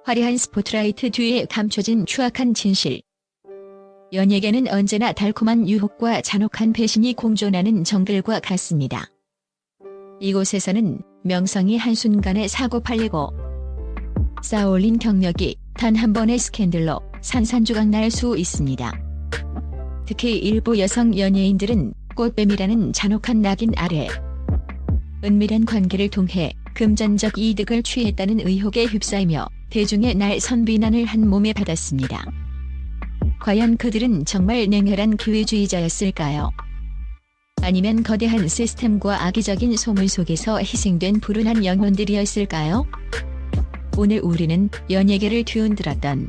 화려한 스포트라이트 뒤에 감춰진 추악한 진실. 연예계는 언제나 달콤한 유혹과 잔혹한 배신이 공존하는 정글과 같습니다. 이곳에서는 명성이 한순간에 사고팔리고 쌓아올린 경력이 단 한 번의 스캔들로 산산조각 날 수 있습니다. 특히 일부 여성 연예인들은 꽃뱀이라는 잔혹한 낙인 아래 은밀한 관계를 통해 금전적 이득을 취했다는 의혹에 휩싸이며 대중의 날선 비난을 한 몸에 받았습니다. 과연 그들은 정말 냉혈한 기회주의자였을까요? 아니면 거대한 시스템과 악의적인 소문 속에서 희생된 불운한 영혼들이었을까요? 오늘 우리는 연예계를 뒤흔들었던,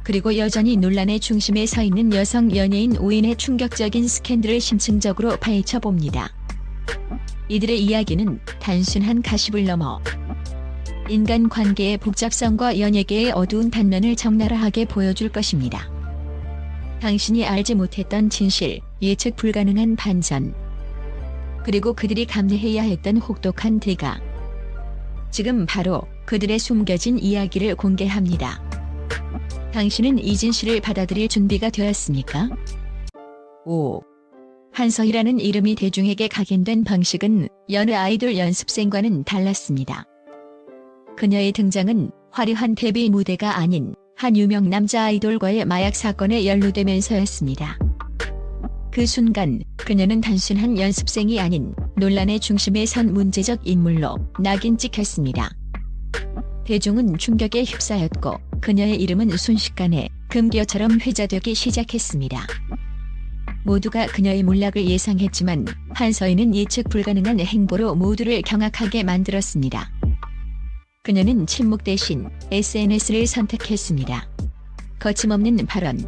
그리고 여전히 논란의 중심에 서 있는 여성 연예인 5인의 충격적인 스캔들을 심층적으로 파헤쳐봅니다. 이들의 이야기는 단순한 가십을 넘어 인간관계의 복잡성과 연예계의 어두운 단면을 적나라하게 보여줄 것입니다. 당신이 알지 못했던 진실, 예측 불가능한 반전, 그리고 그들이 감내해야 했던 혹독한 대가. 지금 바로 그들의 숨겨진 이야기를 공개합니다. 당신은 이 진실을 받아들일 준비가 되었습니까? 5. 한서희라는 이름이 대중에게 각인된 방식은 여느 아이돌 연습생과는 달랐습니다. 그녀의 등장은 화려한 데뷔 무대가 아닌 한 유명 남자 아이돌과의 마약 사건에 연루되면서였습니다. 그 순간 그녀는 단순한 연습생이 아닌 논란의 중심에 선 문제적 인물로 낙인 찍혔습니다. 대중은 충격에 휩싸였고 그녀의 이름은 순식간에 금기어처럼 회자되기 시작했습니다. 모두가 그녀의 몰락을 예상했지만 한서희는 예측 불가능한 행보로 모두를 경악하게 만들었습니다. 그녀는 침묵 대신 SNS를 선택했습니다. 거침없는 발언,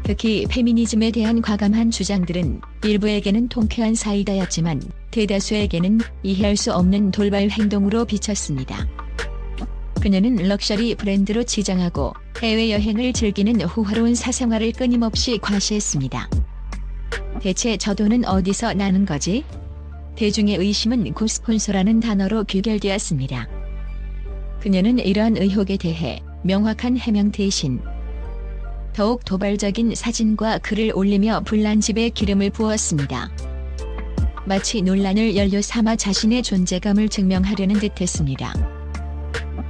특히 페미니즘에 대한 과감한 주장들은 일부에게는 통쾌한 사이다였지만 대다수에게는 이해할 수 없는 돌발 행동으로 비쳤습니다. 그녀는 럭셔리 브랜드로 치장하고 해외여행을 즐기는 호화로운 사생활을 끊임없이 과시했습니다. 대체 저 돈은 어디서 나는 거지? 대중의 의심은 곧 스폰서라는 단어로 귀결되었습니다. 그녀는 이러한 의혹에 대해 명확한 해명 대신 더욱 도발적인 사진과 글을 올리며 불난집에 기름을 부었습니다. 마치 논란을 연료 삼아 자신의 존재감을 증명하려는 듯했습니다.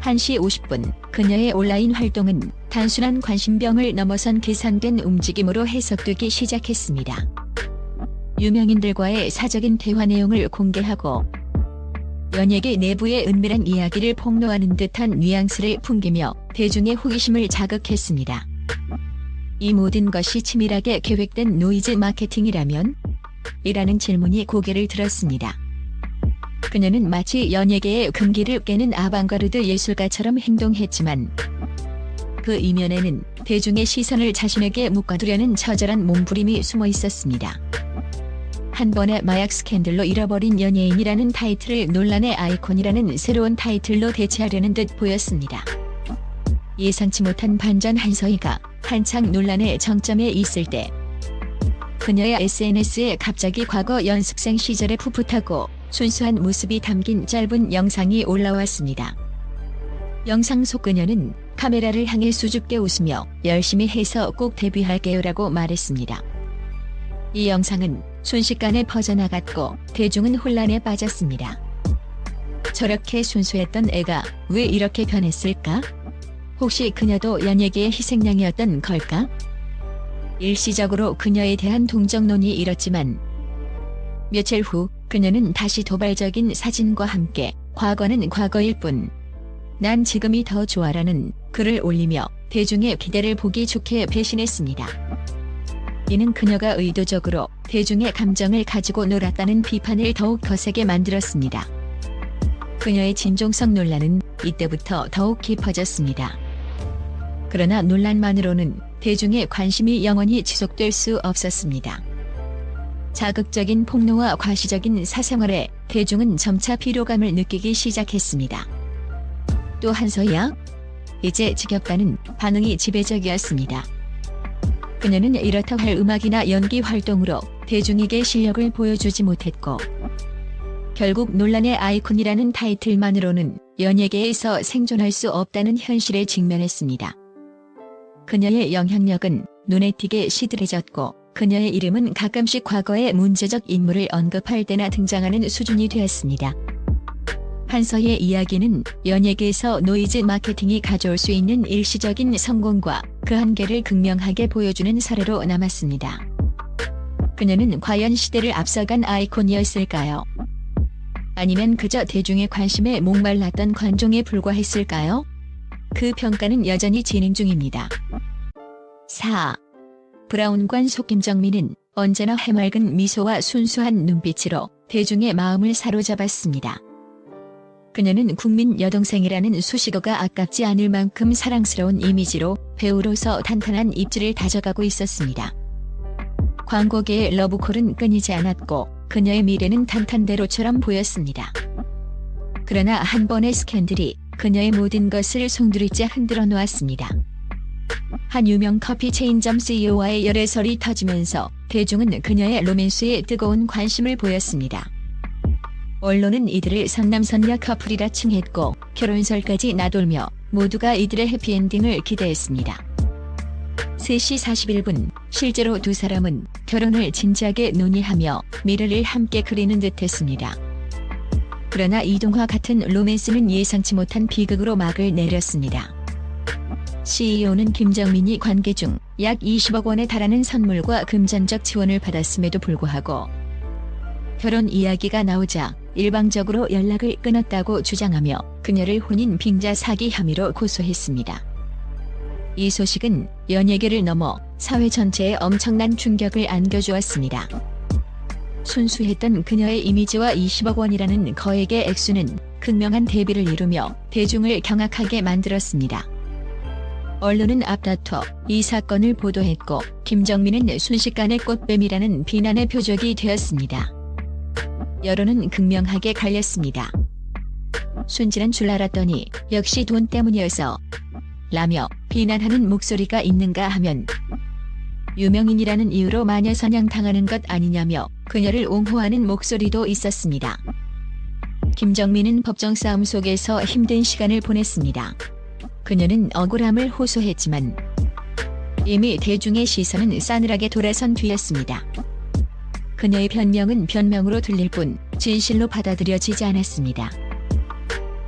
1시 50분 그녀의 온라인 활동은 단순한 관심병을 넘어선 계산된 움직임으로 해석되기 시작했습니다. 유명인들과의 사적인 대화 내용을 공개하고 연예계 내부의 은밀한 이야기를 폭로하는 듯한 뉘앙스를 풍기며 대중의 호기심을 자극했습니다. 이 모든 것이 치밀하게 계획된 노이즈 마케팅이라면? 이라는 질문이 고개를 들었습니다. 그녀는 마치 연예계의 금기를 깨는 아방가르드 예술가처럼 행동했지만 그 이면에는 대중의 시선을 자신에게 묶어두려는 처절한 몸부림이 숨어 있었습니다. 한 번의 마약 스캔들로 잃어버린 연예인이라는 타이틀을 논란의 아이콘이라는 새로운 타이틀로 대체하려는 듯 보였습니다. 예상치 못한 반전. 한서희가 한창 논란의 정점에 있을 때 그녀의 SNS에 갑자기 과거 연습생 시절의 풋풋하고 순수한 모습이 담긴 짧은 영상이 올라왔습니다. 영상 속 그녀는 카메라를 향해 수줍게 웃으며 열심히 해서 꼭 데뷔할게요라고 말했습니다. 이 영상은 순식간에 퍼져나갔고 대중은 혼란에 빠졌습니다. 저렇게 순수했던 애가 왜 이렇게 변했을까? 혹시 그녀도 연예계의 희생양이었던 걸까? 일시적으로 그녀에 대한 동정론이 일었지만 며칠 후 그녀는 다시 도발적인 사진과 함께 과거는 과거일 뿐, 난 지금이 더 좋아라는 글을 올리며 대중의 기대를 보기 좋게 배신했습니다. 이는 그녀가 의도적으로 대중의 감정을 가지고 놀았다는 비판을 더욱 거세게 만들었습니다. 그녀의 진정성 논란은 이때부터 더욱 깊어졌습니다. 그러나 논란만으로는 대중의 관심이 영원히 지속될 수 없었습니다. 자극적인 폭로와 과시적인 사생활에 대중은 점차 피로감을 느끼기 시작했습니다. 또 한서희야? 이제 지겹다는 반응이 지배적이었습니다. 그녀는 이렇다 할 음악이나 연기 활동으로 대중에게 실력을 보여주지 못했고 결국 논란의 아이콘이라는 타이틀만으로는 연예계에서 생존할 수 없다는 현실에 직면했습니다. 그녀의 영향력은 눈에 띄게 시들해졌고 그녀의 이름은 가끔씩 과거의 문제적 인물을 언급할 때나 등장하는 수준이 되었습니다. 한서의 이야기는 연예계에서 노이즈 마케팅이 가져올 수 있는 일시적인 성공과 그 한계를 극명하게 보여주는 사례로 남았습니다. 그녀는 과연 시대를 앞서간 아이콘이었을까요? 아니면 그저 대중의 관심에 목말랐던 관종에 불과했을까요? 그 평가는 여전히 진행 중입니다. 4. 브라운관 속 김정민은 언제나 해맑은 미소와 순수한 눈빛으로 대중의 마음을 사로잡았습니다. 그녀는 국민 여동생이라는 수식어가 아깝지 않을 만큼 사랑스러운 이미지로 배우로서 탄탄한 입지를 다져가고 있었습니다. 광고계의 러브콜은 끊이지 않았고 그녀의 미래는 탄탄대로처럼 보였습니다. 그러나 한 번의 스캔들이 그녀의 모든 것을 송두리째 흔들어 놓았습니다. 한 유명 커피 체인점 CEO와의 열애설이 터지면서 대중은 그녀의 로맨스에 뜨거운 관심을 보였습니다. 언론은 이들을 선남선녀 커플이라 칭했고 결혼설까지 나돌며 모두가 이들의 해피엔딩을 기대했습니다. 3시 41분 실제로 두 사람은 결혼을 진지하게 논의하며 미래를 함께 그리는 듯했습니다. 그러나 이동화 같은 로맨스는 예상치 못한 비극으로 막을 내렸습니다. CEO는 김정민이 관계 중 약 20억 원에 달하는 선물과 금전적 지원을 받았음에도 불구하고 결혼 이야기가 나오자 일방적으로 연락을 끊었다고 주장하며 그녀를 혼인 빙자 사기 혐의로 고소했습니다. 이 소식은 연예계를 넘어 사회 전체에 엄청난 충격을 안겨주었습니다. 순수했던 그녀의 이미지와 20억 원이라는 거액의 액수는 극명한 대비를 이루며 대중을 경악하게 만들었습니다. 언론은 앞다퉈 이 사건을 보도했고 김정민은 순식간에 꽃뱀이라는 비난의 표적이 되었습니다. 여론은 극명하게 갈렸습니다. 순진한 줄 알았더니 역시 돈 때문이어서 라며 비난하는 목소리가 있는가 하면 유명인이라는 이유로 마녀사냥 당하는 것 아니냐며 그녀를 옹호하는 목소리도 있었습니다. 김정민은 법정 싸움 속에서 힘든 시간을 보냈습니다. 그녀는 억울함을 호소했지만 이미 대중의 시선은 싸늘하게 돌아선 뒤였습니다. 그녀의 변명은 변명으로 들릴 뿐 진실로 받아들여지지 않았습니다.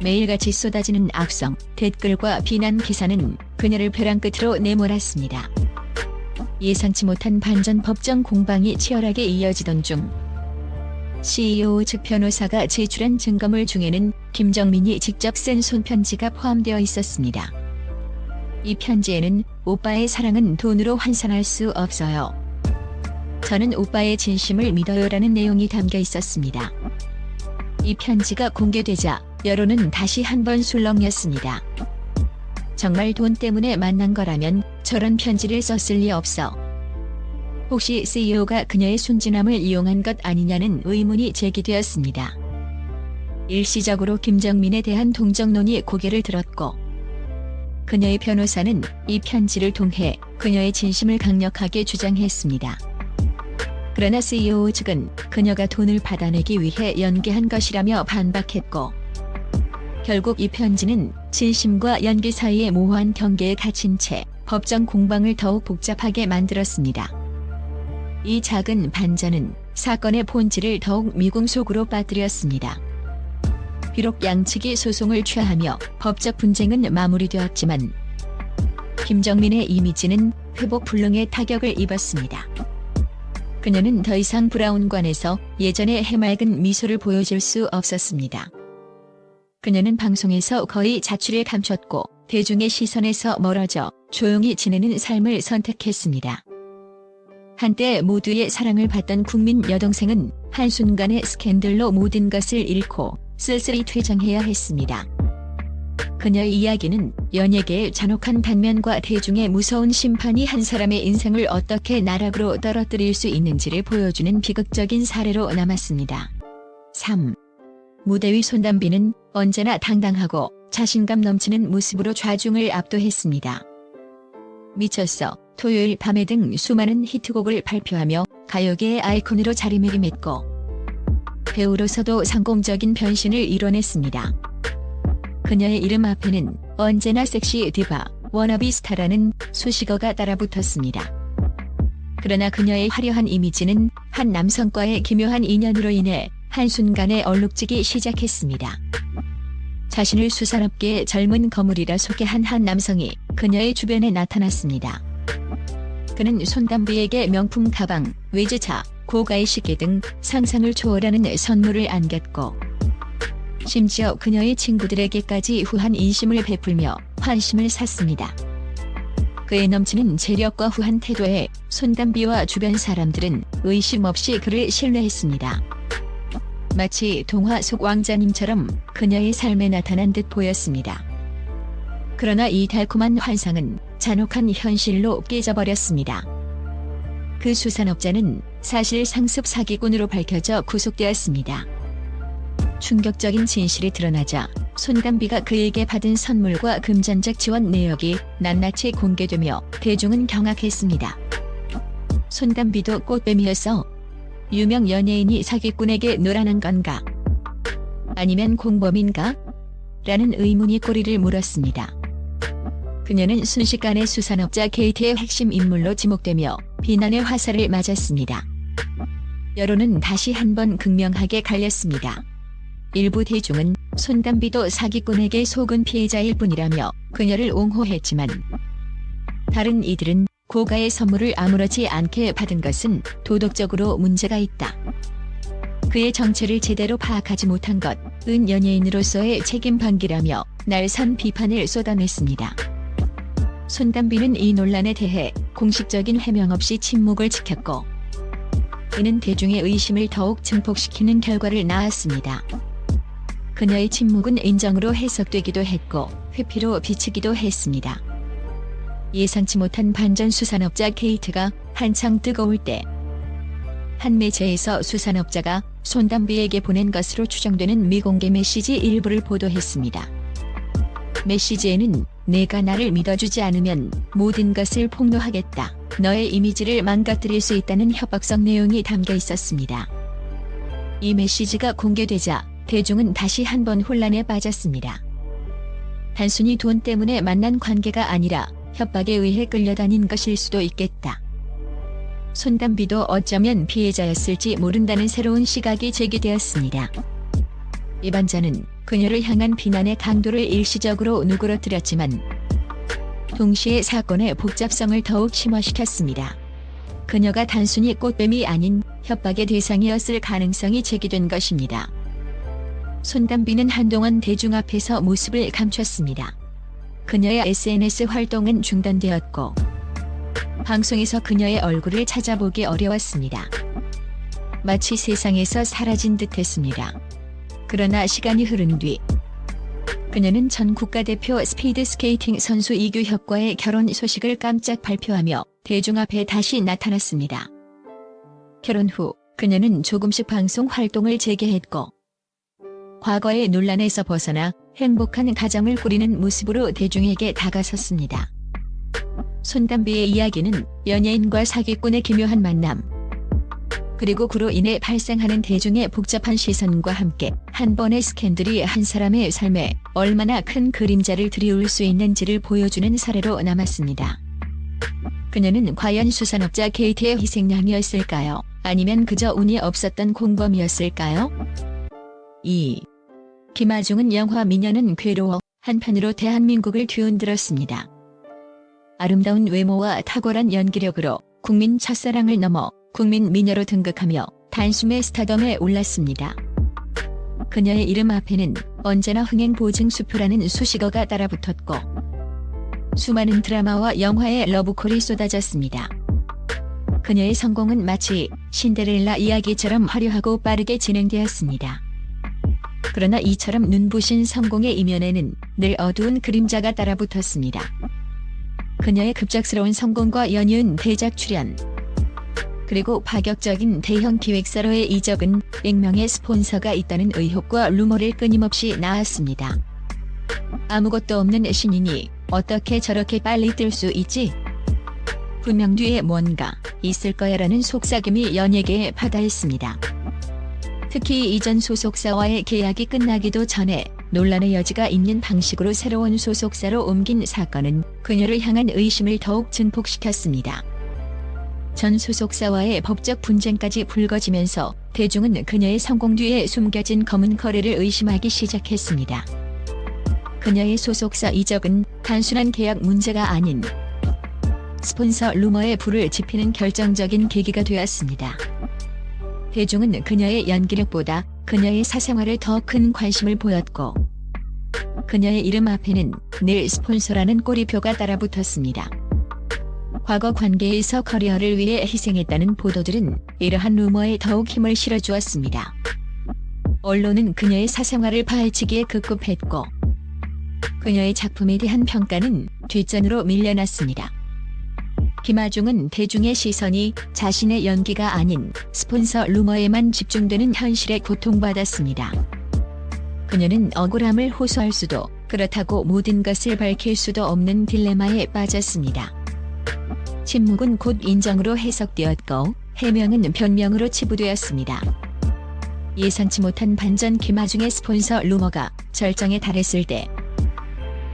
매일같이 쏟아지는 악성, 댓글과 비난 기사는 그녀를 벼랑 끝으로 내몰았습니다. 예상치 못한 반전 법정 공방이 치열하게 이어지던 중 CEO 측 변호사가 제출한 증거물 중에는 김정민이 직접 쓴 손편지가 포함되어 있었습니다. 이 편지에는 오빠의 사랑은 돈으로 환산할 수 없어요. 저는 오빠의 진심을 믿어요라는 내용이 담겨 있었습니다. 이 편지가 공개되자 여론은 다시 한번 술렁였습니다. 정말 돈 때문에 만난 거라면 저런 편지를 썼을 리 없어. 혹시 CEO가 그녀의 순진함을 이용한 것 아니냐는 의문이 제기되었습니다. 일시적으로 김정민에 대한 동정론이 고개를 들었고 그녀의 변호사는 이 편지를 통해 그녀의 진심을 강력하게 주장했습니다. 그러나 CEO 측은 그녀가 돈을 받아내기 위해 연기한 것이라며 반박했고 결국 이 편지는 진심과 연기 사이의 모호한 경계에 갇힌 채 법정 공방을 더욱 복잡하게 만들었습니다. 이 작은 반전은 사건의 본질을 더욱 미궁 속으로 빠뜨렸습니다. 비록 양측이 소송을 취하하며 법적 분쟁은 마무리되었지만 김정민의 이미지는 회복 불능의 타격을 입었습니다. 그녀는 더 이상 브라운관에서 예전의 해맑은 미소를 보여줄 수 없었습니다. 그녀는 방송에서 거의 자취를 감췄고 대중의 시선에서 멀어져 조용히 지내는 삶을 선택했습니다. 한때 모두의 사랑을 받던 국민 여동생은 한순간의 스캔들로 모든 것을 잃고 쓸쓸히 퇴장해야 했습니다. 그녀의 이야기는 연예계의 잔혹한 단면과 대중의 무서운 심판이 한 사람의 인생을 어떻게 나락으로 떨어뜨릴 수 있는지를 보여주는 비극적인 사례로 남았습니다. 3. 무대 위 손담비는 언제나 당당하고 자신감 넘치는 모습으로 좌중을 압도했습니다. 미쳤어, 토요일 밤에 등 수많은 히트곡을 발표하며 가요계의 아이콘으로 자리매김했고 배우로서도 성공적인 변신을 이뤄냈습니다. 그녀의 이름 앞에는 언제나 섹시 디바, 워너비 스타라는 수식어가 따라붙었습니다. 그러나 그녀의 화려한 이미지는 한 남성과의 기묘한 인연으로 인해 한순간에 얼룩지기 시작했습니다. 자신을 수산업계의 젊은 거물이라 소개한 한 남성이 그녀의 주변에 나타났습니다. 그는 손담비에게 명품 가방, 외제차, 고가의 시계 등 상상을 초월하는 선물을 안겼고 심지어 그녀의 친구들에게까지 후한 인심을 베풀며 환심을 샀습니다. 그의 넘치는 재력과 후한 태도에 손담비와 주변 사람들은 의심 없이 그를 신뢰했습니다. 마치 동화 속 왕자님처럼 그녀의 삶에 나타난 듯 보였습니다. 그러나 이 달콤한 환상은 잔혹한 현실로 깨져버렸습니다. 그 수산업자는 사실 상습 사기꾼으로 밝혀져 구속되었습니다. 충격적인 진실이 드러나자 손담비가 그에게 받은 선물과 금전적 지원 내역이 낱낱이 공개되며 대중은 경악했습니다. 손담비도 꽃뱀이어서 유명 연예인이 사기꾼에게 놀아난 건가? 아니면 공범인가? 라는 의문이 꼬리를 물었습니다. 그녀는 순식간에 수산업자 KT의 핵심 인물로 지목되며 비난의 화살을 맞았습니다. 여론은 다시 한번 극명하게 갈렸습니다. 일부 대중은 손담비도 사기꾼에게 속은 피해자일 뿐이라며 그녀를 옹호했지만 다른 이들은 고가의 선물을 아무렇지 않게 받은 것은 도덕적으로 문제가 있다. 그의 정체를 제대로 파악하지 못한 것은 연예인으로서의 책임 방기라며 날선 비판을 쏟아냈습니다. 손담비는 이 논란에 대해 공식적인 해명 없이 침묵을 지켰고 이는 대중의 의심을 더욱 증폭시키는 결과를 낳았습니다. 그녀의 침묵은 인정으로 해석되기도 했고 회피로 비치기도 했습니다. 예상치 못한 반전 수산업자 KT가 한창 뜨거울 때 한 매체에서 수산업자가 손담비에게 보낸 것으로 추정되는 미공개 메시지 일부를 보도했습니다. 메시지에는 내가 나를 믿어주지 않으면 모든 것을 폭로하겠다. 너의 이미지를 망가뜨릴 수 있다는 협박성 내용이 담겨 있었습니다. 이 메시지가 공개되자 대중은 다시 한번 혼란에 빠졌습니다. 단순히 돈 때문에 만난 관계가 아니라 협박에 의해 끌려다닌 것일 수도 있겠다. 손담비도 어쩌면 피해자였을지 모른다는 새로운 시각이 제기되었습니다. 이반자는 그녀를 향한 비난의 강도를 일시적으로 누그러뜨렸지만 동시에 사건의 복잡성을 더욱 심화시켰습니다. 그녀가 단순히 꽃뱀이 아닌 협박의 대상이었을 가능성이 제기된 것입니다. 손담비는 한동안 대중 앞에서 모습을 감췄습니다. 그녀의 SNS 활동은 중단되었고 방송에서 그녀의 얼굴을 찾아보기 어려웠습니다. 마치 세상에서 사라진 듯했습니다. 그러나 시간이 흐른 뒤 그녀는 전 국가대표 스피드스케이팅 선수 이규혁과의 결혼 소식을 깜짝 발표하며 대중 앞에 다시 나타났습니다. 결혼 후 그녀는 조금씩 방송 활동을 재개했고 과거의 논란에서 벗어나 행복한 가정을 꾸리는 모습으로 대중에게 다가섰습니다. 손담비의 이야기는 연예인과 사기꾼의 기묘한 만남, 그리고 그로 인해 발생하는 대중의 복잡한 시선과 함께 한 번의 스캔들이 한 사람의 삶에 얼마나 큰 그림자를 들이울 수 있는지를 보여주는 사례로 남았습니다. 그녀는 과연 수산업자 KT의 희생양이었을까요? 아니면 그저 운이 없었던 공범이었을까요? 2. 김아중은 영화 미녀는 괴로워 한편으로 대한민국을 뒤흔들었습니다. 아름다운 외모와 탁월한 연기력으로 국민 첫사랑을 넘어 국민 미녀로 등극하며 단숨에 스타덤에 올랐습니다. 그녀의 이름 앞에는 언제나 흥행보증수표라는 수식어가 따라붙었고 수많은 드라마와 영화의 러브콜이 쏟아졌습니다. 그녀의 성공은 마치 신데렐라 이야기처럼 화려하고 빠르게 진행되었습니다. 그러나 이처럼 눈부신 성공의 이면에는 늘 어두운 그림자가 따라붙었습니다. 그녀의 급작스러운 성공과 연이은 대작 출연, 그리고 파격적인 대형 기획사로의 이적은 익명의 스폰서가 있다는 의혹과 루머를 끊임없이 낳았습니다. 아무것도 없는 신인이 어떻게 저렇게 빨리 뜰 수 있지? 분명 뒤에 뭔가 있을 거야라는 속삭임이 연예계에 파다했습니다. 특히 이전 소속사와의 계약이 끝나기도 전에 논란의 여지가 있는 방식으로 새로운 소속사로 옮긴 사건은 그녀를 향한 의심을 더욱 증폭시켰습니다. 전 소속사와의 법적 분쟁까지 불거지면서 대중은 그녀의 성공 뒤에 숨겨진 검은 거래를 의심하기 시작했습니다. 그녀의 소속사 이적은 단순한 계약 문제가 아닌 스폰서 루머에 불을 지피는 결정적인 계기가 되었습니다. 대중은 그녀의 연기력보다 그녀의 사생활에 더 큰 관심을 보였고, 그녀의 이름 앞에는 늘 스폰서라는 꼬리표가 따라붙었습니다. 과거 관계에서 커리어를 위해 희생했다는 보도들은 이러한 루머에 더욱 힘을 실어주었습니다. 언론은 그녀의 사생활을 파헤치기에 급급했고, 그녀의 작품에 대한 평가는 뒷전으로 밀려났습니다. 김아중은 대중의 시선이 자신의 연기가 아닌 스폰서 루머에만 집중되는 현실에 고통받았습니다. 그녀는 억울함을 호소할 수도, 그렇다고 모든 것을 밝힐 수도 없는 딜레마에 빠졌습니다. 침묵은 곧 인정으로 해석되었고, 해명은 변명으로 치부되었습니다. 예상치 못한 반전. 김아중의 스폰서 루머가 절정에 달했을 때,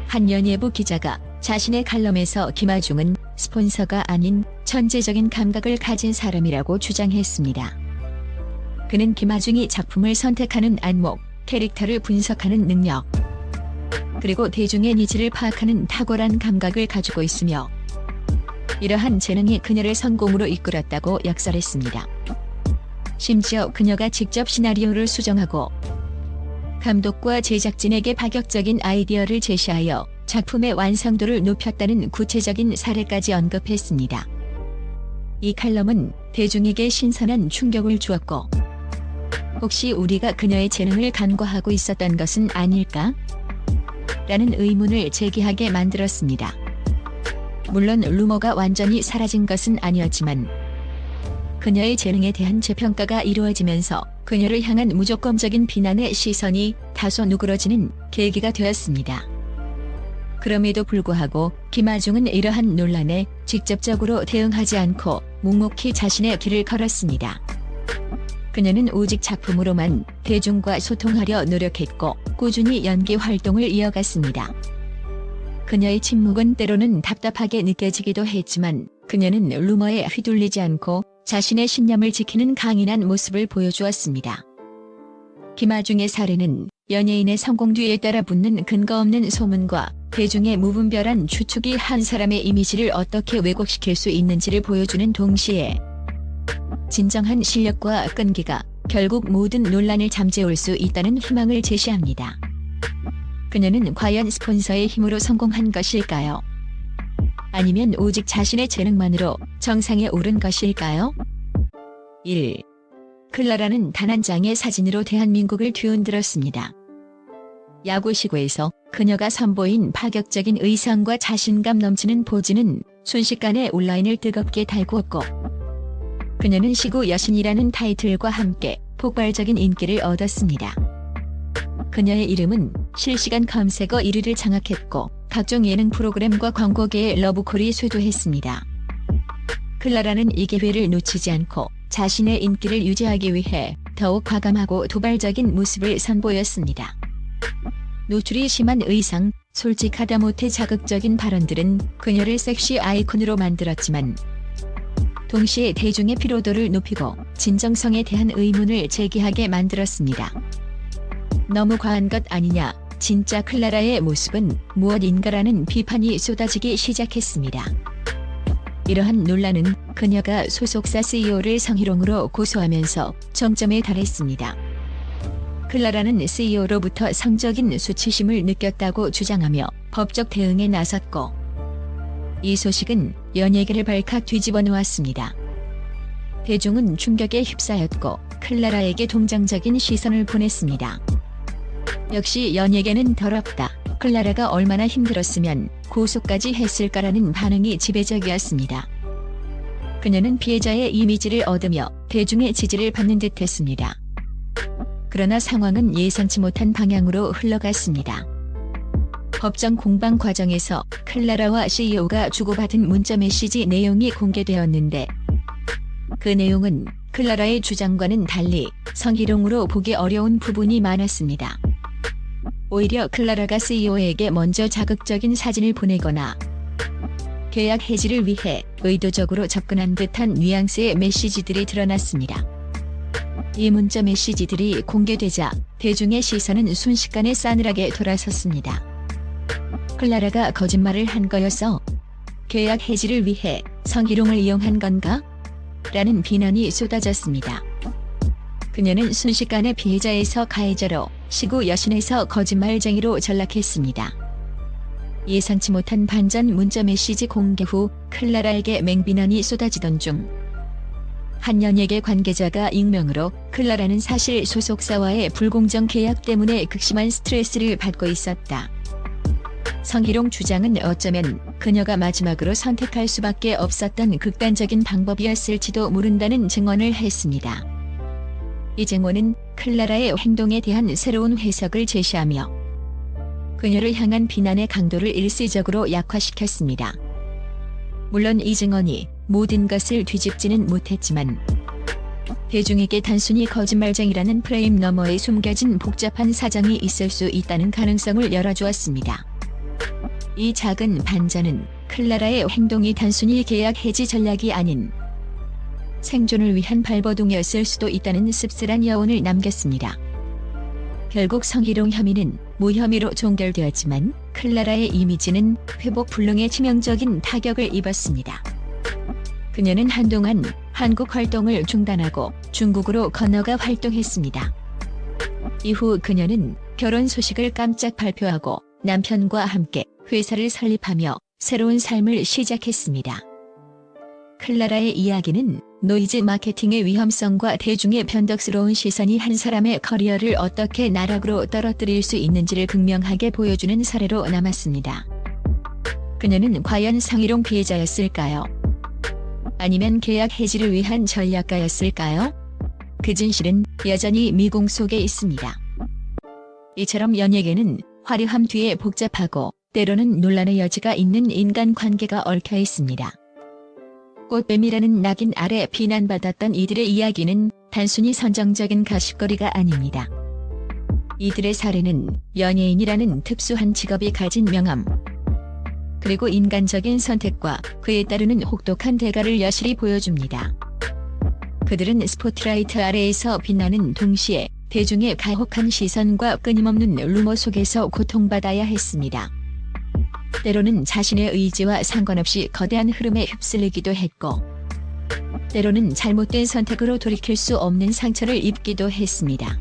한 연예부 기자가 자신의 칼럼에서 김아중은 스폰서가 아닌 천재적인 감각을 가진 사람이라고 주장했습니다. 그는 김아중이 작품을 선택하는 안목, 캐릭터를 분석하는 능력, 그리고 대중의 니즈를 파악하는 탁월한 감각을 가지고 있으며, 이러한 재능이 그녀를 성공으로 이끌었다고 역설했습니다. 심지어 그녀가 직접 시나리오를 수정하고 감독과 제작진에게 파격적인 아이디어를 제시하여 작품의 완성도를 높였다는 구체적인 사례까지 언급했습니다. 이 칼럼은 대중에게 신선한 충격을 주었고, 혹시 우리가 그녀의 재능을 간과하고 있었던 것은 아닐까? 라는 의문을 제기하게 만들었습니다. 물론 루머가 완전히 사라진 것은 아니었지만, 그녀의 재능에 대한 재평가가 이루어지면서 그녀를 향한 무조건적인 비난의 시선이 다소 누그러지는 계기가 되었습니다. 그럼에도 불구하고 김아중은 이러한 논란에 직접적으로 대응하지 않고 묵묵히 자신의 길을 걸었습니다. 그녀는 오직 작품으로만 대중과 소통하려 노력했고, 꾸준히 연기 활동을 이어갔습니다. 그녀의 침묵은 때로는 답답하게 느껴지기도 했지만, 그녀는 루머에 휘둘리지 않고 자신의 신념을 지키는 강인한 모습을 보여주었습니다. 김아중의 사례는 연예인의 성공 뒤에 따라붙는 근거 없는 소문과 대중의 무분별한 추측이 한 사람의 이미지를 어떻게 왜곡시킬 수 있는지를 보여주는 동시에, 진정한 실력과 끈기가 결국 모든 논란을 잠재울 수 있다는 희망을 제시합니다. 그녀는 과연 스폰서의 힘으로 성공한 것일까요? 아니면 오직 자신의 재능만으로 정상에 오른 것일까요? 1. 클라라는 단 한 장의 사진으로 대한민국을 뒤흔들었습니다. 야구시구에서 그녀가 선보인 파격적인 의상과 자신감 넘치는 포즈는 순식간에 온라인을 뜨겁게 달구었고, 그녀는 시구 여신이라는 타이틀과 함께 폭발적인 인기를 얻었습니다. 그녀의 이름은 실시간 검색어 1위를 장악했고, 각종 예능 프로그램과 광고계의 러브콜이 쇄도했습니다. 클라라는 이 기회를 놓치지 않고 자신의 인기를 유지하기 위해 더욱 과감하고 도발적인 모습을 선보였습니다. 노출이 심한 의상, 솔직하다 못해 자극적인 발언들은 그녀를 섹시 아이콘으로 만들었지만, 동시에 대중의 피로도를 높이고 진정성에 대한 의문을 제기하게 만들었습니다. 너무 과한 것 아니냐, 진짜 클라라의 모습은 무엇인가라는 비판이 쏟아지기 시작했습니다. 이러한 논란은 그녀가 소속사 CEO를 성희롱으로 고소하면서 정점에 달했습니다. 클라라는 CEO로부터 성적인 수치심을 느꼈다고 주장하며 법적 대응에 나섰고, 이 소식은 연예계를 발칵 뒤집어 놓았습니다. 대중은 충격에 휩싸였고 클라라에게 동정적인 시선을 보냈습니다. 역시 연예계는 더럽다. 클라라가 얼마나 힘들었으면 고소까지 했을까라는 반응이 지배적이었습니다. 그녀는 피해자의 이미지를 얻으며 대중의 지지를 받는 듯했습니다. 그러나 상황은 예상치 못한 방향으로 흘러갔습니다. 법정 공방 과정에서 클라라와 CEO가 주고받은 문자 메시지 내용이 공개되었는데, 그 내용은 클라라의 주장과는 달리 성희롱으로 보기 어려운 부분이 많았습니다. 오히려 클라라가 CEO에게 먼저 자극적인 사진을 보내거나 계약 해지를 위해 의도적으로 접근한 듯한 뉘앙스의 메시지들이 드러났습니다. 이 문자 메시지들이 공개되자 대중의 시선은 순식간에 싸늘하게 돌아섰습니다. 클라라가 거짓말을 한 거여서 계약 해지를 위해 성희롱을 이용한 건가? 라는 비난이 쏟아졌습니다. 그녀는 순식간에 피해자에서 가해자로, 시구 여신에서 거짓말쟁이로 전락했습니다. 예상치 못한 반전 문자 메시지 공개 후 클라라에게 맹비난이 쏟아지던 중 한 연예계 관계자가 익명으로 클라라는 사실 소속사와의 불공정 계약 때문에 극심한 스트레스를 받고 있었다. 성희롱 주장은 어쩌면 그녀가 마지막으로 선택할 수밖에 없었던 극단적인 방법이었을지도 모른다는 증언을 했습니다. 이 증언은 클라라의 행동에 대한 새로운 해석을 제시하며 그녀를 향한 비난의 강도를 일시적으로 약화시켰습니다. 물론 이 증언이 모든 것을 뒤집지는 못했지만 대중에게 단순히 거짓말쟁이라는 프레임 너머에 숨겨진 복잡한 사정이 있을 수 있다는 가능성을 열어주었습니다. 이 작은 반전은 클라라의 행동이 단순히 계약 해지 전략이 아닌 생존을 위한 발버둥이었을 수도 있다는 씁쓸한 여운을 남겼습니다. 결국 성희롱 혐의는 무혐의로 종결되었지만 클라라의 이미지는 회복 불능에 치명적인 타격을 입었습니다. 그녀는 한동안 한국 활동을 중단하고 중국으로 건너가 활동했습니다. 이후 그녀는 결혼 소식을 깜짝 발표하고 남편과 함께 회사를 설립하며 새로운 삶을 시작했습니다. 클라라의 이야기는 노이즈 마케팅의 위험성과 대중의 변덕스러운 시선이 한 사람의 커리어를 어떻게 나락으로 떨어뜨릴 수 있는지를 극명하게 보여주는 사례로 남았습니다. 그녀는 과연 성희롱 피해자였을까요? 아니면 계약 해지를 위한 전략가였을까요? 그 진실은 여전히 미공 속에 있습니다. 이처럼 연예계는 화려함 뒤에 복잡하고 때로는 논란의 여지가 있는 인간관계가 얽혀 있습니다. 꽃뱀이라는 낙인 아래 비난받았던 이들의 이야기는 단순히 선정적인 가십거리가 아닙니다. 이들의 사례는 연예인이라는 특수한 직업이 가진 명암, 그리고 인간적인 선택과 그에 따르는 혹독한 대가를 여실히 보여줍니다. 그들은 스포트라이트 아래에서 빛나는 동시에 대중의 가혹한 시선과 끊임없는 루머 속에서 고통받아야 했습니다. 때로는 자신의 의지와 상관없이 거대한 흐름에 휩쓸리기도 했고, 때로는 잘못된 선택으로 돌이킬 수 없는 상처를 입기도 했습니다.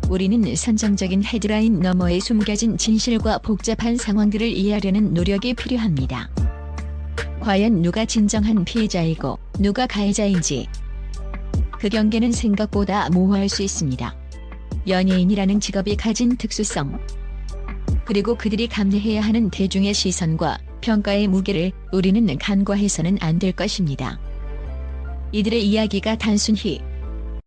우리는 선정적인 헤드라인 너머에 숨겨진 진실과 복잡한 상황들을 이해하려는 노력이 필요합니다. 과연 누가 진정한 피해자이고 누가 가해자인지, 그 경계는 생각보다 모호할 수 있습니다. 연예인이라는 직업이 가진 특수성, 그리고 그들이 감내해야 하는 대중의 시선과 평가의 무게를 우리는 간과해서는 안 될 것입니다. 이들의 이야기가 단순히